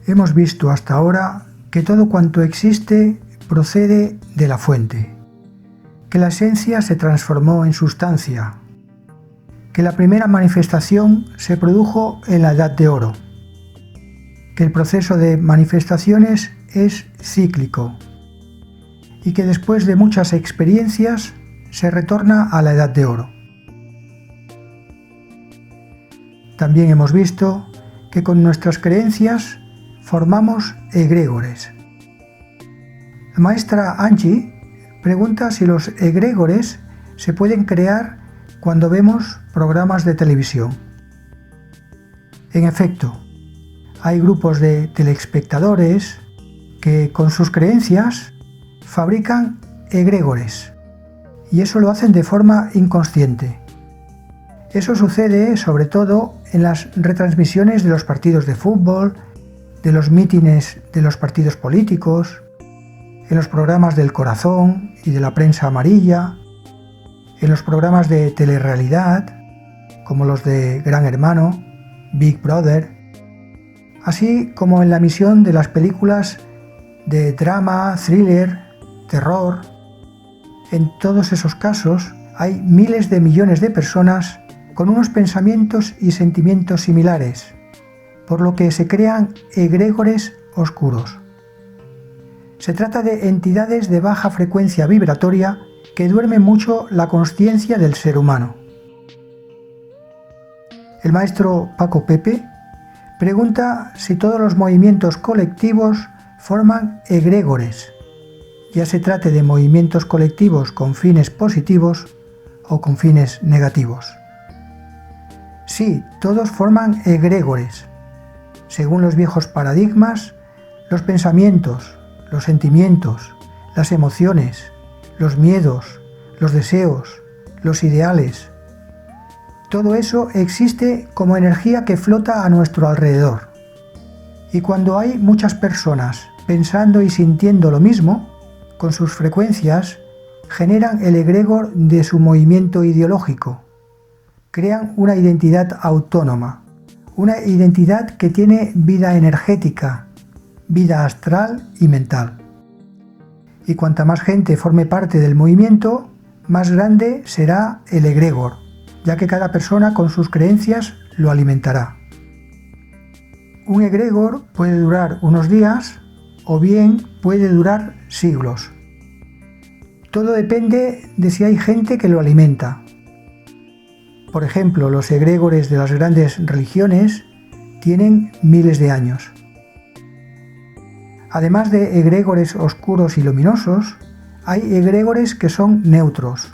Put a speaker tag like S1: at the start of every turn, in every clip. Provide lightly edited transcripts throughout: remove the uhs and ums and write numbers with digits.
S1: Hemos visto hasta ahora que todo cuanto existe procede de la fuente, que la esencia se transformó en sustancia, que la primera manifestación se produjo en la Edad de Oro, que el proceso de manifestaciones es cíclico y que después de muchas experiencias se retorna a la Edad de Oro. También hemos visto que con nuestras creencias formamos egregores. La maestra Angie pregunta si los egregores se pueden crear cuando vemos programas de televisión. En efecto, hay grupos de telespectadores que con sus creencias fabrican egregores y eso lo hacen de forma inconsciente. Eso sucede sobre todo en las retransmisiones de los partidos de fútbol, de los mítines de los partidos políticos, en los programas del corazón y de la prensa amarilla, en los programas de telerrealidad, como los de Gran Hermano, Big Brother, así como en la emisión de las películas de drama, thriller, terror. En todos esos casos hay miles de millones de personas con unos pensamientos y sentimientos similares, por lo que se crean egregores oscuros. Se trata de entidades de baja frecuencia vibratoria que duermen mucho la consciencia del ser humano. El maestro Paco Pepe pregunta si todos los movimientos colectivos forman egregores, ya se trate de movimientos colectivos con fines positivos o con fines negativos. Sí, todos forman egregores. Según los viejos paradigmas, los pensamientos, los sentimientos, las emociones, los miedos, los deseos, los ideales, todo eso existe como energía que flota a nuestro alrededor. Y cuando hay muchas personas pensando y sintiendo lo mismo, con sus frecuencias, generan el egregor de su movimiento ideológico. Crean una identidad autónoma, una identidad que tiene vida energética, vida astral y mental. Y cuanta más gente forme parte del movimiento, más grande será el egregor, ya que cada persona con sus creencias lo alimentará. Un egregor puede durar unos días o bien puede durar siglos. Todo depende de si hay gente que lo alimenta. Por ejemplo, los egregores de las grandes religiones tienen miles de años. Además de egregores oscuros y luminosos, hay egregores que son neutros,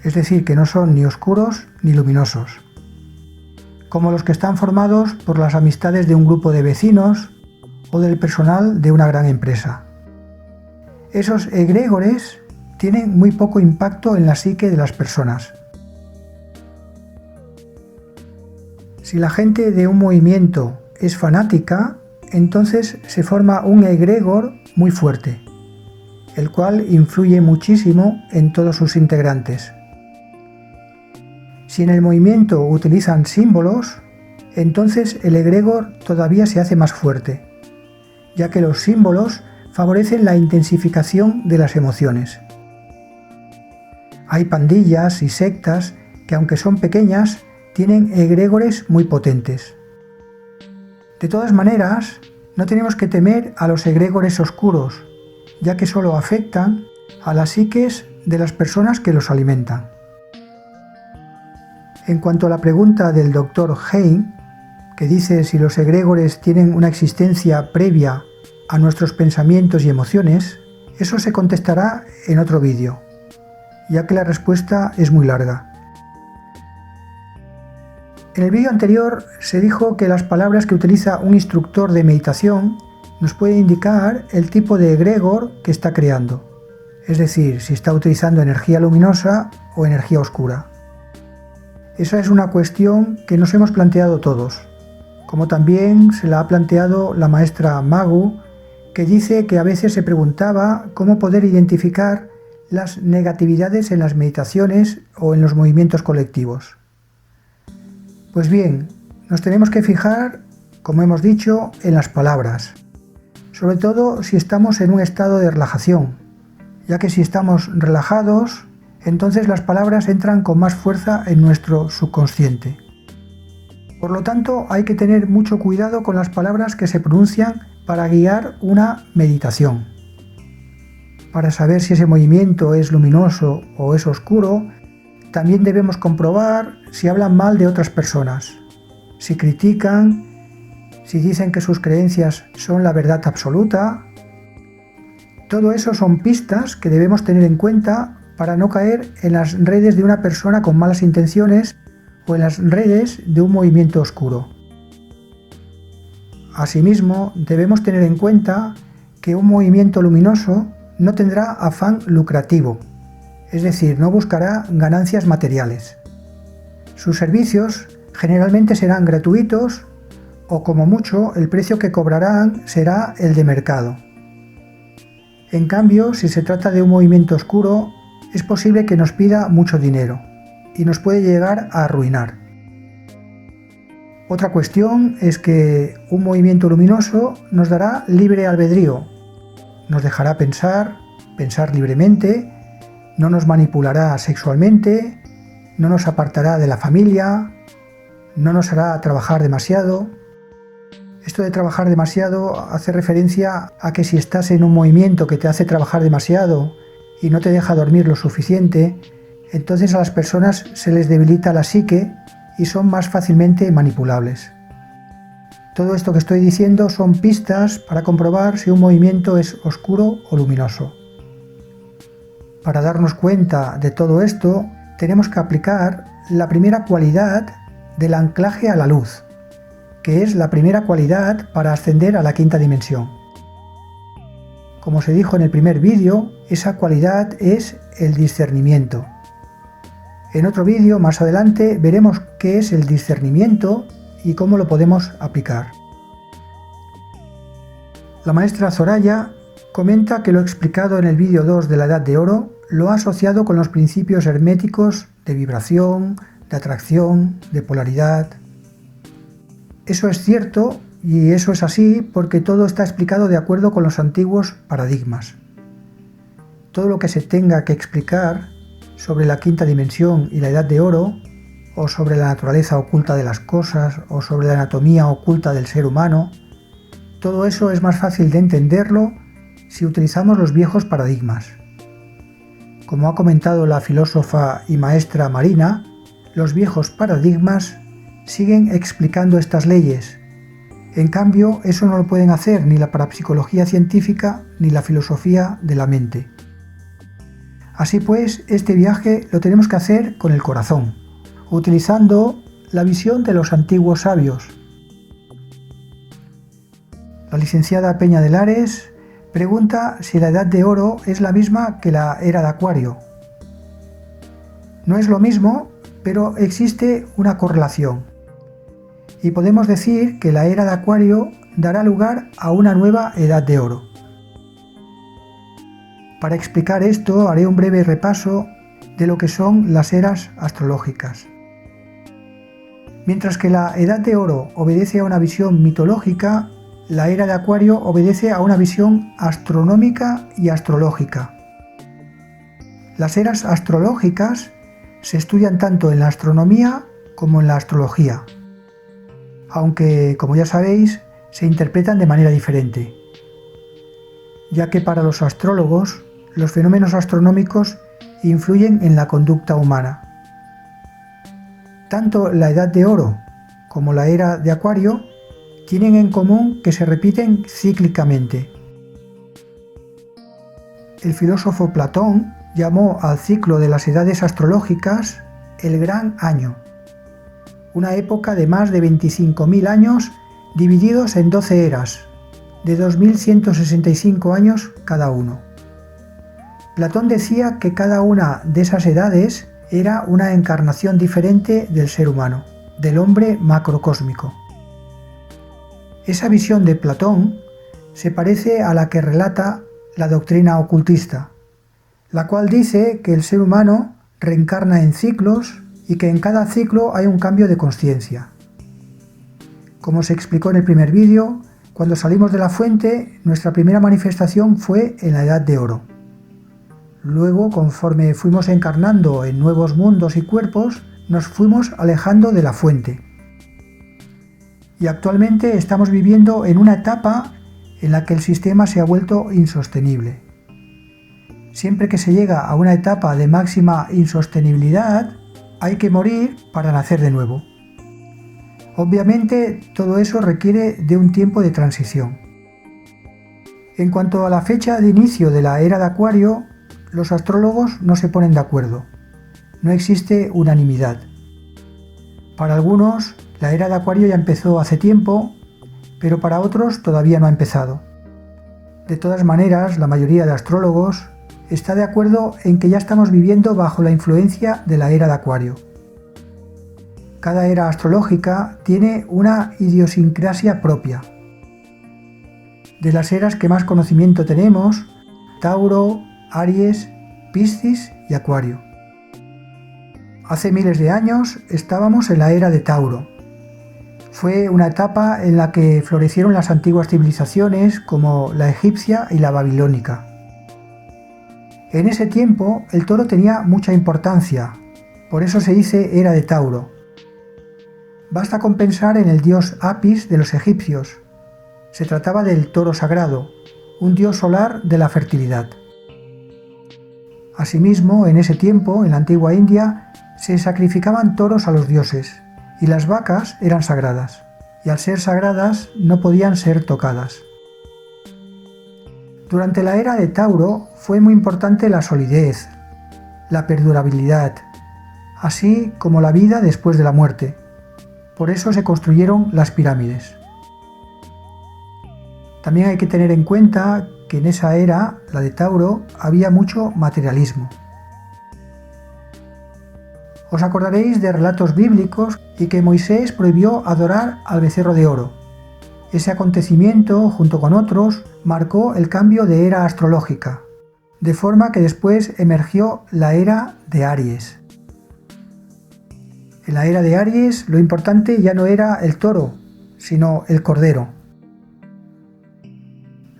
S1: es decir, que no son ni oscuros ni luminosos, como los que están formados por las amistades de un grupo de vecinos o del personal de una gran empresa. Esos egregores tienen muy poco impacto en la psique de las personas. Si la gente de un movimiento es fanática, entonces se forma un egregor muy fuerte, el cual influye muchísimo en todos sus integrantes. Si en el movimiento utilizan símbolos, entonces el egregor todavía se hace más fuerte, ya que los símbolos favorecen la intensificación de las emociones. Hay pandillas y sectas que, aunque son pequeñas, tienen egregores muy potentes. De todas maneras, no tenemos que temer a los egregores oscuros, ya que solo afectan a las psiques de las personas que los alimentan. En cuanto a la pregunta del Dr. Hein, que dice si los egregores tienen una existencia previa a nuestros pensamientos y emociones, eso se contestará en otro vídeo, ya que la respuesta es muy larga. En el vídeo anterior se dijo que las palabras que utiliza un instructor de meditación nos pueden indicar el tipo de egregor que está creando, es decir, si está utilizando energía luminosa o energía oscura. Esa es una cuestión que nos hemos planteado todos, como también se la ha planteado la maestra Magu, que dice que a veces se preguntaba cómo poder identificar las negatividades en las meditaciones o en los movimientos colectivos. Pues bien, nos tenemos que fijar como hemos dicho, en las palabras, sobre todo si estamos en un estado de relajación, ya que si estamos relajados, entonces las palabras entran con más fuerza en nuestro subconsciente. Por lo tanto, hay que tener mucho cuidado con las palabras que se pronuncian para guiar una meditación. Para saber si ese movimiento es luminoso o es oscuro, también debemos comprobar si hablan mal de otras personas, si critican, si dicen que sus creencias son la verdad absoluta. Todo eso son pistas que debemos tener en cuenta para no caer en las redes de una persona con malas intenciones o en las redes de un movimiento oscuro. Asimismo, debemos tener en cuenta que un movimiento luminoso no tendrá afán lucrativo, es decir, no buscará ganancias materiales. Sus servicios generalmente serán gratuitos o como mucho el precio que cobrarán será el de mercado. En cambio, si se trata de un movimiento oscuro, es posible que nos pida mucho dinero y nos puede llegar a arruinar. Otra cuestión es que un movimiento luminoso nos dará libre albedrío, nos dejará pensar libremente, no nos manipulará sexualmente, no nos apartará de la familia, no nos hará trabajar demasiado. Esto de trabajar demasiado hace referencia a que si estás en un movimiento que te hace trabajar demasiado y no te deja dormir lo suficiente, entonces a las personas se les debilita la psique y son más fácilmente manipulables. Todo esto que estoy diciendo son pistas para comprobar si un movimiento es oscuro o luminoso. Para darnos cuenta de todo esto, tenemos que aplicar la primera cualidad del anclaje a la luz, que es la primera cualidad para ascender a la quinta dimensión. Como se dijo en el primer vídeo, esa cualidad es el discernimiento. En otro vídeo más adelante veremos qué es el discernimiento y cómo lo podemos aplicar. La maestra Zoraya comenta que lo explicado en el vídeo 2 de la Edad de Oro lo ha asociado con los principios herméticos de vibración, de atracción, de polaridad. Eso es cierto y eso es así porque todo está explicado de acuerdo con los antiguos paradigmas. Todo lo que se tenga que explicar sobre la quinta dimensión y la Edad de Oro, o sobre la naturaleza oculta de las cosas, o sobre la anatomía oculta del ser humano, todo eso es más fácil de entenderlo si utilizamos los viejos paradigmas. Como ha comentado la filósofa y maestra Marina, los viejos paradigmas siguen explicando estas leyes. En cambio, eso no lo pueden hacer ni la parapsicología científica ni la filosofía de la mente. Así pues, este viaje lo tenemos que hacer con el corazón, utilizando la visión de los antiguos sabios. La licenciada Peña de Lares pregunta si la Edad de Oro es la misma que la Era de Acuario. No es lo mismo, pero existe una correlación. Y podemos decir que la Era de Acuario dará lugar a una nueva Edad de Oro. Para explicar esto haré un breve repaso de lo que son las eras astrológicas. Mientras que la Edad de Oro obedece a una visión mitológica, la Era de Acuario obedece a una visión astronómica y astrológica. Las eras astrológicas se estudian tanto en la astronomía como en la astrología, aunque, como ya sabéis, se interpretan de manera diferente, ya que para los astrólogos los fenómenos astronómicos influyen en la conducta humana. Tanto la Edad de Oro como la Era de Acuario tienen en común que se repiten cíclicamente. El filósofo Platón llamó al ciclo de las edades astrológicas el Gran Año, una época de más de 25.000 años divididos en 12 eras, de 2.165 años cada uno. Platón decía que cada una de esas edades era una encarnación diferente del ser humano, del hombre macrocósmico. Esa visión de Platón se parece a la que relata la doctrina ocultista, la cual dice que el ser humano reencarna en ciclos y que en cada ciclo hay un cambio de consciencia. Como se explicó en el primer vídeo, cuando salimos de la fuente, nuestra primera manifestación fue en la Edad de Oro. Luego, conforme fuimos encarnando en nuevos mundos y cuerpos, nos fuimos alejando de la fuente. Y actualmente estamos viviendo en una etapa en la que el sistema se ha vuelto insostenible. Siempre que se llega a una etapa de máxima insostenibilidad, hay que morir para nacer de nuevo. Obviamente, todo eso requiere de un tiempo de transición. En cuanto a la fecha de inicio de la era de Acuario, los astrólogos no se ponen de acuerdo. No existe unanimidad. Para algunos, la era de Acuario ya empezó hace tiempo, pero para otros todavía no ha empezado. De todas maneras, la mayoría de astrólogos está de acuerdo en que ya estamos viviendo bajo la influencia de la era de Acuario. Cada era astrológica tiene una idiosincrasia propia. De las eras que más conocimiento tenemos, Tauro, Aries, Piscis y Acuario. Hace miles de años estábamos en la era de Tauro. Fue una etapa en la que florecieron las antiguas civilizaciones como la egipcia y la babilónica. En ese tiempo el toro tenía mucha importancia, por eso se dice era de Tauro. Basta con pensar en el dios Apis de los egipcios. Se trataba del toro sagrado, un dios solar de la fertilidad. Asimismo, en ese tiempo, en la antigua India, se sacrificaban toros a los dioses, y las vacas eran sagradas, y al ser sagradas no podían ser tocadas. Durante la era de Tauro fue muy importante la solidez, la perdurabilidad, así como la vida después de la muerte. Por eso se construyeron las pirámides. También hay que tener en cuenta que en esa era, la de Tauro, había mucho materialismo. Os acordaréis de relatos bíblicos y que Moisés prohibió adorar al becerro de oro. Ese acontecimiento, junto con otros, marcó el cambio de era astrológica, de forma que después emergió la era de Aries. En la era de Aries, lo importante ya no era el toro, sino el cordero.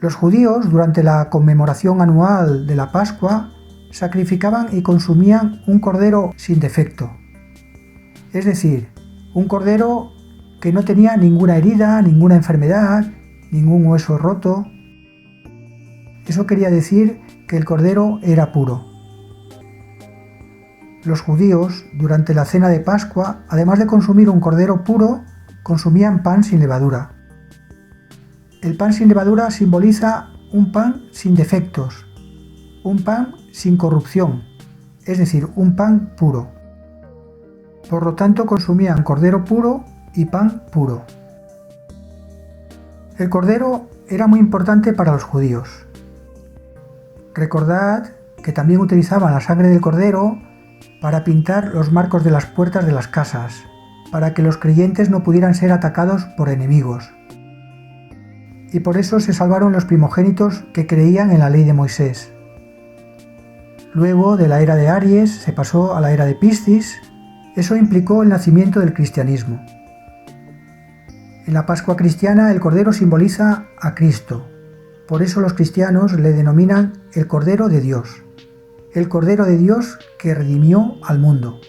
S1: Los judíos, durante la conmemoración anual de la Pascua, sacrificaban y consumían un cordero sin defecto. Es decir, un cordero que no tenía ninguna herida, ninguna enfermedad, ningún hueso roto. Eso quería decir que el cordero era puro. Los judíos, durante la cena de Pascua, además de consumir un cordero puro, consumían pan sin levadura. El pan sin levadura simboliza un pan sin defectos, un pan sin corrupción, es decir, un pan puro. Por lo tanto, consumían cordero puro y pan puro. El cordero era muy importante para los judíos. Recordad que también utilizaban la sangre del cordero para pintar los marcos de las puertas de las casas, para que los creyentes no pudieran ser atacados por enemigos. Y por eso se salvaron los primogénitos que creían en la ley de Moisés. Luego, de la era de Aries, se pasó a la era de Piscis. Eso implicó el nacimiento del cristianismo. En la Pascua cristiana, el cordero simboliza a Cristo. Por eso los cristianos le denominan el Cordero de Dios. El Cordero de Dios que redimió al mundo.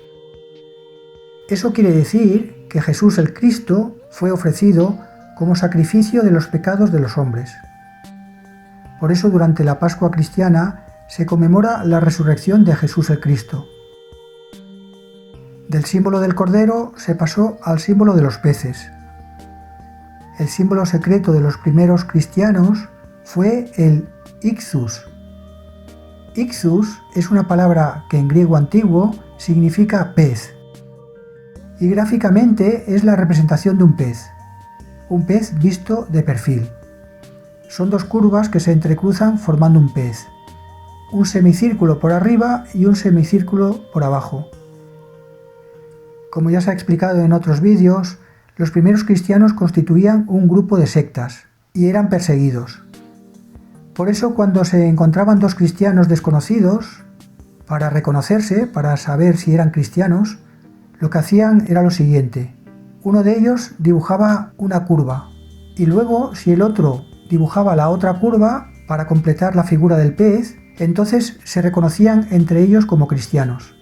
S1: Eso quiere decir que Jesús el Cristo fue ofrecido como sacrificio de los pecados de los hombres. Por eso durante la Pascua cristiana se conmemora la resurrección de Jesús el Cristo. Del símbolo del cordero se pasó al símbolo de los peces. El símbolo secreto de los primeros cristianos fue el Ixus. Ixus es una palabra que en griego antiguo significa pez. Y gráficamente es la representación de un pez visto de perfil. Son dos curvas que se entrecruzan formando un pez. Un semicírculo por arriba y un semicírculo por abajo. Como ya se ha explicado en otros vídeos, los primeros cristianos constituían un grupo de sectas y eran perseguidos. Por eso cuando se encontraban dos cristianos desconocidos, para reconocerse, para saber si eran cristianos, lo que hacían era lo siguiente: uno de ellos dibujaba una curva y luego si el otro dibujaba la otra curva para completar la figura del pez, entonces se reconocían entre ellos como cristianos,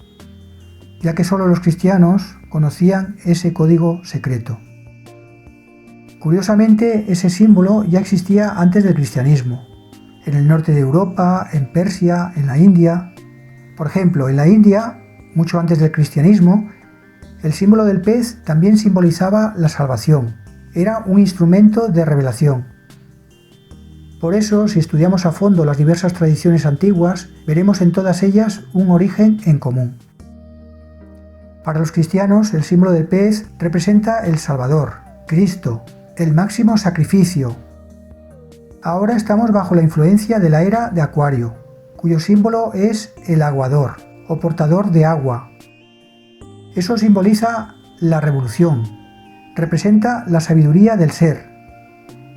S1: ya que solo los cristianos conocían ese código secreto. Curiosamente, ese símbolo ya existía antes del cristianismo, en el norte de Europa, en Persia, en la India. Por ejemplo, en la India, mucho antes del cristianismo, el símbolo del pez también simbolizaba la salvación, era un instrumento de revelación. Por eso, si estudiamos a fondo las diversas tradiciones antiguas, veremos en todas ellas un origen en común. Para los cristianos, el símbolo del pez representa el Salvador, Cristo, el máximo sacrificio. Ahora estamos bajo la influencia de la era de Acuario, cuyo símbolo es el aguador o portador de agua. Eso simboliza la revolución, representa la sabiduría del ser,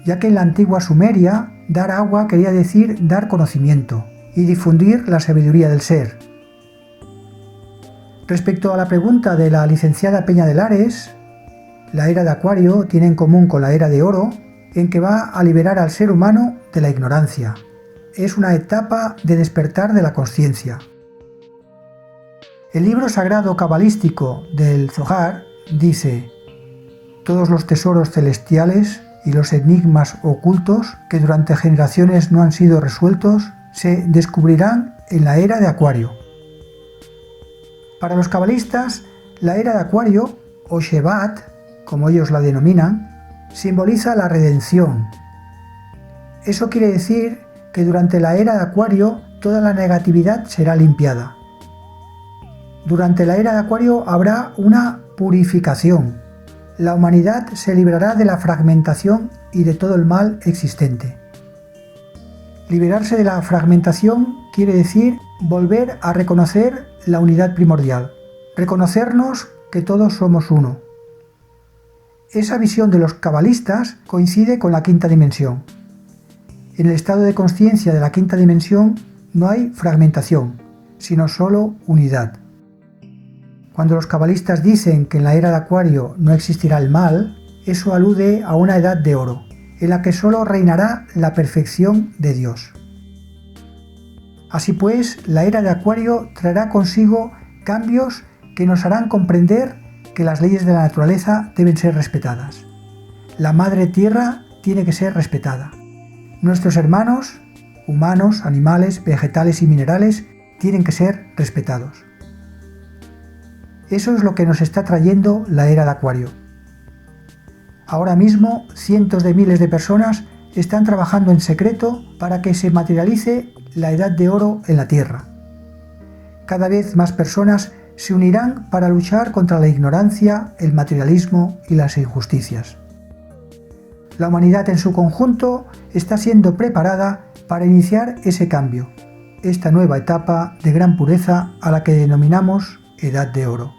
S1: ya que en la antigua Sumeria, dar agua quería decir dar conocimiento y difundir la sabiduría del ser. Respecto a la pregunta de la licenciada Peña de Lares, la era de Acuario tiene en común con la era de Oro en que va a liberar al ser humano de la ignorancia. Es una etapa de despertar de la conciencia. El libro sagrado cabalístico del Zohar dice: todos los tesoros celestiales y los enigmas ocultos que durante generaciones no han sido resueltos se descubrirán en la era de Acuario. Para los cabalistas, la era de Acuario, o Shevat, como ellos la denominan, simboliza la redención. Eso quiere decir que durante la era de Acuario toda la negatividad será limpiada. Durante la era de Acuario habrá una purificación. La humanidad se librará de la fragmentación y de todo el mal existente. Liberarse de la fragmentación quiere decir volver a reconocer la unidad primordial, reconocernos que todos somos uno. Esa visión de los cabalistas coincide con la quinta dimensión. En el estado de conciencia de la quinta dimensión no hay fragmentación, sino solo unidad. Cuando los cabalistas dicen que en la era de Acuario no existirá el mal, eso alude a una edad de oro, en la que solo reinará la perfección de Dios. Así pues, la era de Acuario traerá consigo cambios que nos harán comprender que las leyes de la naturaleza deben ser respetadas. La madre tierra tiene que ser respetada. Nuestros hermanos, humanos, animales, vegetales y minerales, tienen que ser respetados. Eso es lo que nos está trayendo la era de Acuario. Ahora mismo, cientos de miles de personas están trabajando en secreto para que se materialice la edad de oro en la Tierra. Cada vez más personas se unirán para luchar contra la ignorancia, el materialismo y las injusticias. La humanidad en su conjunto está siendo preparada para iniciar ese cambio, esta nueva etapa de gran pureza a la que denominamos Edad de Oro.